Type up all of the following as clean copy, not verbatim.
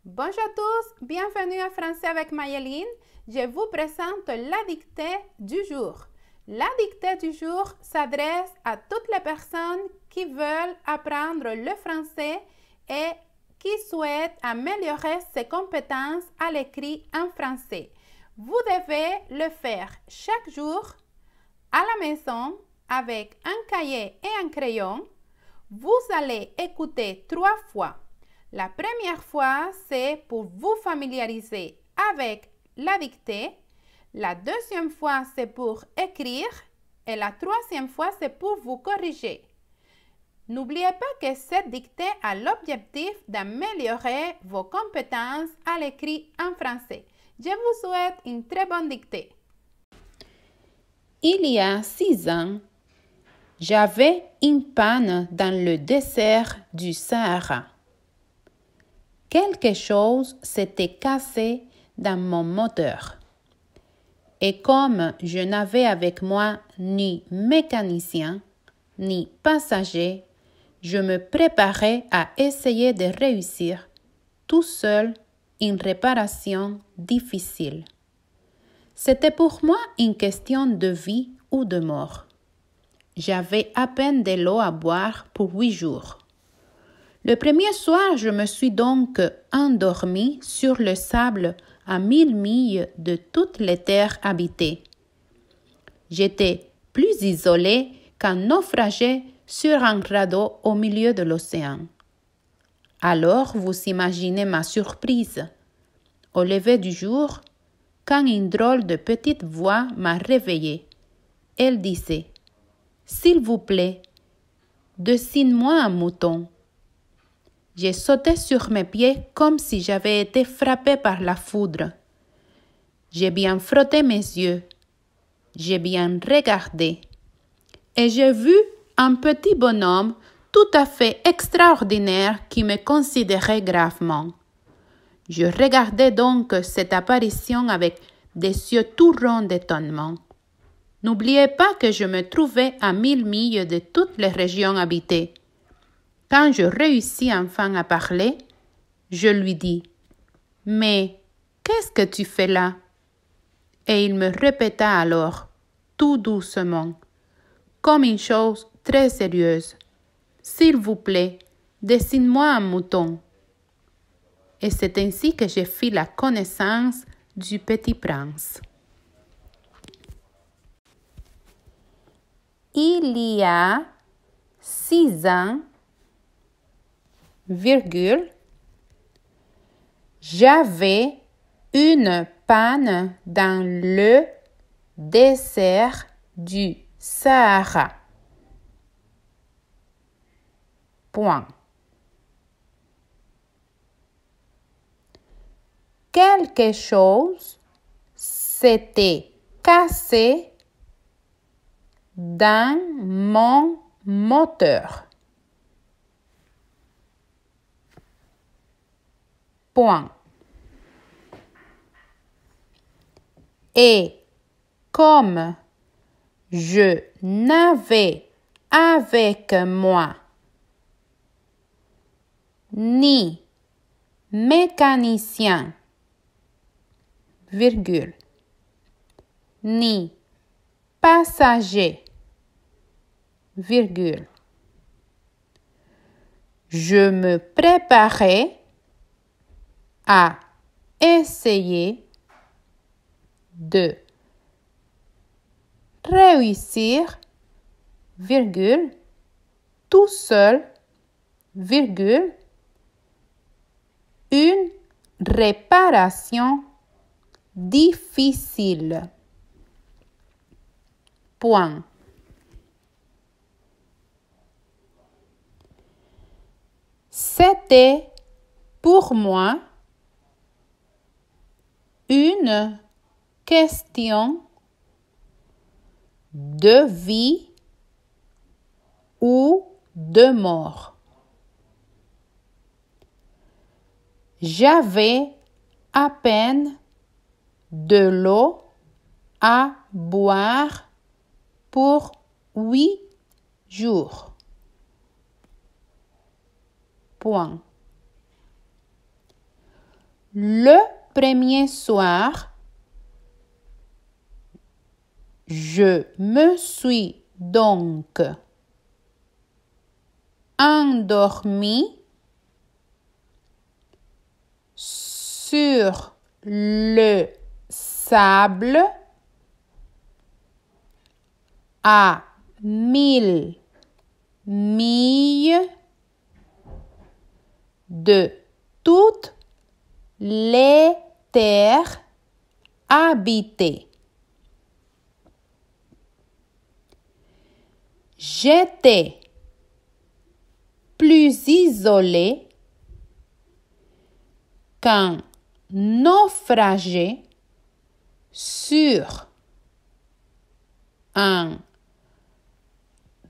Bonjour à tous, bienvenue à Français avec Mayeline. Je vous présente la dictée du jour. La dictée du jour s'adresse à toutes les personnes qui veulent apprendre le français et qui souhaitent améliorer ses compétences à l'écrit en français. Vous devez le faire chaque jour à la maison avec un cahier et un crayon. Vous allez écouter 3 fois. La première fois, c'est pour vous familiariser avec la dictée. La deuxième fois, c'est pour écrire. Et la troisième fois, c'est pour vous corriger. N'oubliez pas que cette dictée a l'objectif d'améliorer vos compétences à l'écrit en français. Je vous souhaite une très bonne dictée. Il y a 6 ans, j'avais une panne dans le désert du Sahara. Quelque chose s'était cassé dans mon moteur. Et comme je n'avais avec moi ni mécanicien, ni passager, je me préparais à essayer de réussir tout seul une réparation difficile. C'était pour moi une question de vie ou de mort. J'avais à peine de l'eau à boire pour 8 jours. Le premier soir, je me suis donc endormie sur le sable à 1000 milles de toutes les terres habitées. J'étais plus isolée qu'un naufragé sur un radeau au milieu de l'océan. Alors, vous imaginez ma surprise. Au lever du jour, quand une drôle de petite voix m'a réveillée. Elle disait « S'il vous plaît, dessine-moi un mouton. » J'ai sauté sur mes pieds comme si j'avais été frappée par la foudre. J'ai bien frotté mes yeux. J'ai bien regardé. Et j'ai vu un petit bonhomme tout à fait extraordinaire qui me considérait gravement. Je regardais donc cette apparition avec des yeux tout ronds d'étonnement. N'oubliez pas que je me trouvais à 1000 milles de toutes les régions habitées. Quand je réussis enfin à parler, je lui dis « Mais qu'est-ce que tu fais là ?» Et il me répéta alors, tout doucement, comme une chose très sérieuse « S'il vous plaît, dessine-moi un mouton. » Et c'est ainsi que j'ai fait la connaissance du petit prince. Il y a 6 ans, j'avais une panne dans le désert du Sahara. Point. Quelque chose s'était cassé dans mon moteur. Point. Et comme je n'avais avec moi ni mécanicien, ni passager, je me préparais à essayer de réussir, tout seul, une réparation difficile. Point. C'était pour moi une question de vie ou de mort. J'avais à peine de l'eau à boire pour 8 jours. Point. le premier soir, je me suis donc endormi sur le sable à 1000 milles de toutes les terres habitées. J'étais plus isolé qu'un naufragé sur un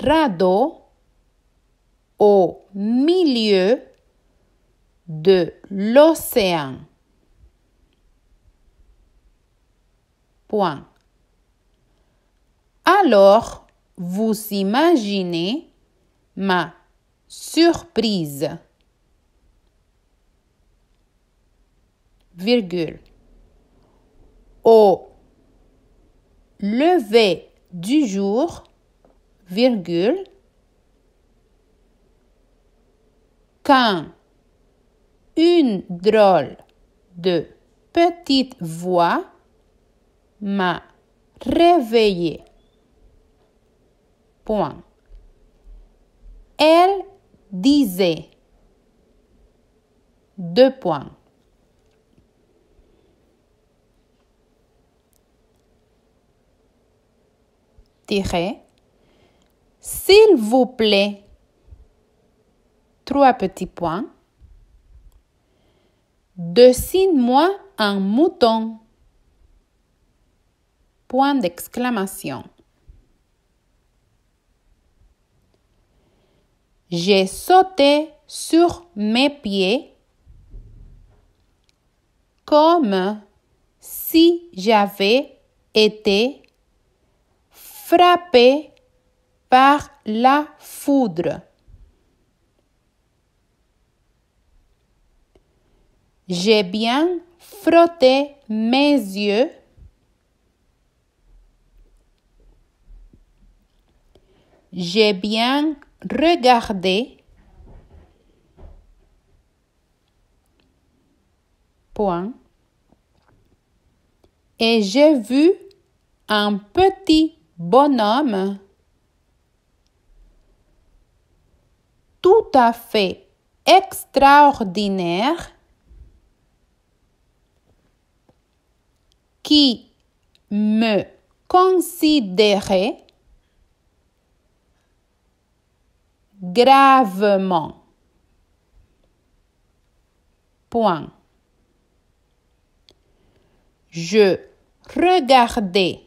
radeau au milieu de l'océan. Point. Alors, vous imaginez ma surprise. Virgule. Au lever du jour, virgule, quand une drôle de petite voix m'a réveillé. Point. Elle disait, deux points. Tiret. S'il vous plaît, trois petits points. Dessine-moi un mouton. Point d'exclamation. J'ai sauté sur mes pieds comme si j'avais été frappé par la foudre. J'ai bien frotté mes yeux. J'ai bien regardé. Point. Et j'ai vu un petit bonhomme tout à fait extraordinaire qui me considérait gravement. Point. Je regardais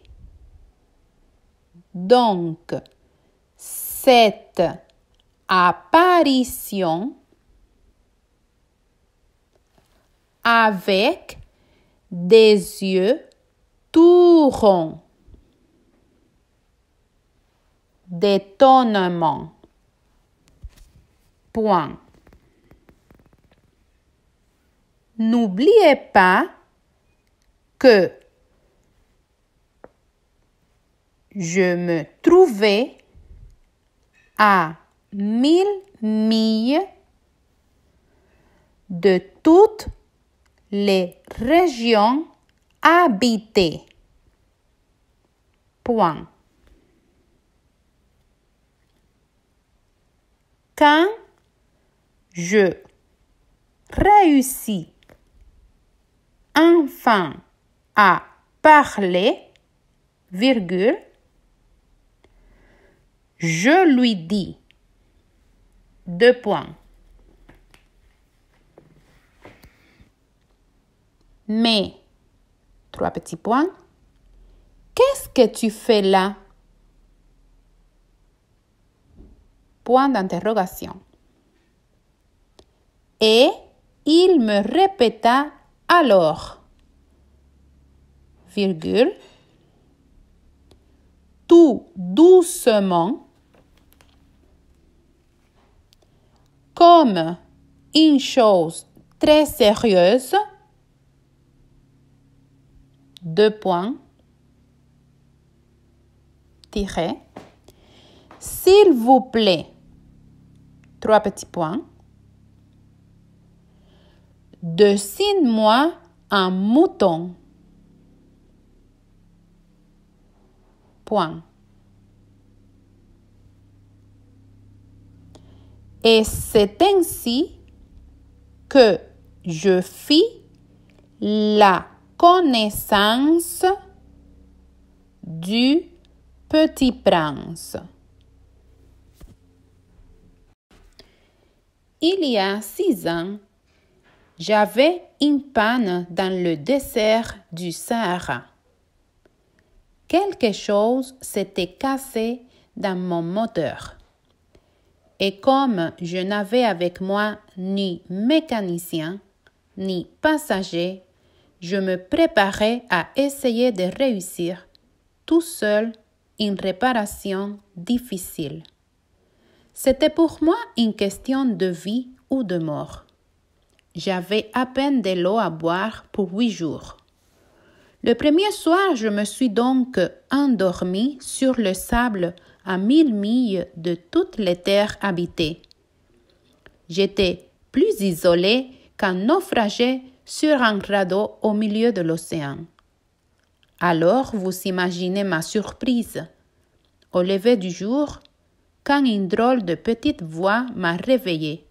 donc cette apparition avec des yeux tout ronds d'étonnement. Point. N'oubliez pas que je me trouvais à 1000 milles de toutes les régions habitées. Point. Quand je réussis enfin à parler, virgule, je lui dis, deux points. Mais, trois petits points, qu'est-ce que tu fais là? Point d'interrogation. Et il me répéta alors, virgule, tout doucement, comme une chose très sérieuse, 2 points, tiret. S'il vous plaît, 3 petits points. Dessine-moi un mouton. Point. Et c'est ainsi que je fis la connaissance du Petit Prince. Il y a 6 ans, j'avais une panne dans le désert du Sahara. Quelque chose s'était cassé dans mon moteur. Et comme je n'avais avec moi ni mécanicien, ni passager, je me préparais à essayer de réussir tout seul une réparation difficile. C'était pour moi une question de vie ou de mort. J'avais à peine de l'eau à boire pour 8 jours. Le premier soir, je me suis donc endormie sur le sable à 1000 milles de toutes les terres habitées. J'étais plus isolée qu'un naufragé sur un radeau au milieu de l'océan. Alors, vous imaginez ma surprise. Au lever du jour, quand une drôle de petite voix m'a réveillée.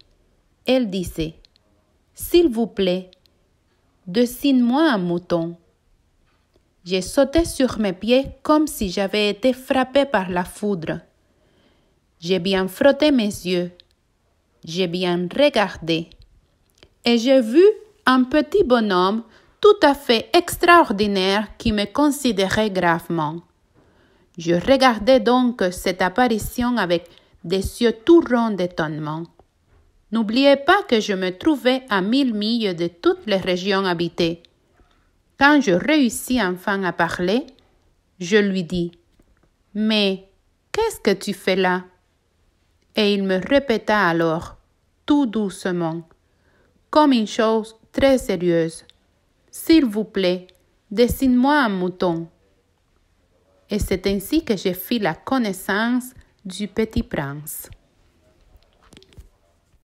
Elle disait « S'il vous plaît, dessine-moi un mouton. » J'ai sauté sur mes pieds comme si j'avais été frappée par la foudre. J'ai bien frotté mes yeux. J'ai bien regardé. Et j'ai vu un petit bonhomme tout à fait extraordinaire qui me considérait gravement. Je regardais donc cette apparition avec des yeux tout ronds d'étonnement. N'oubliez pas que je me trouvais à 1000 milles de toutes les régions habitées. Quand je réussis enfin à parler, je lui dis « Mais qu'est-ce que tu fais là ?» Et il me répéta alors, tout doucement, comme une chose très sérieuse « S'il vous plaît, dessine-moi un mouton. » Et c'est ainsi que j'ai fait la connaissance du Petit Prince.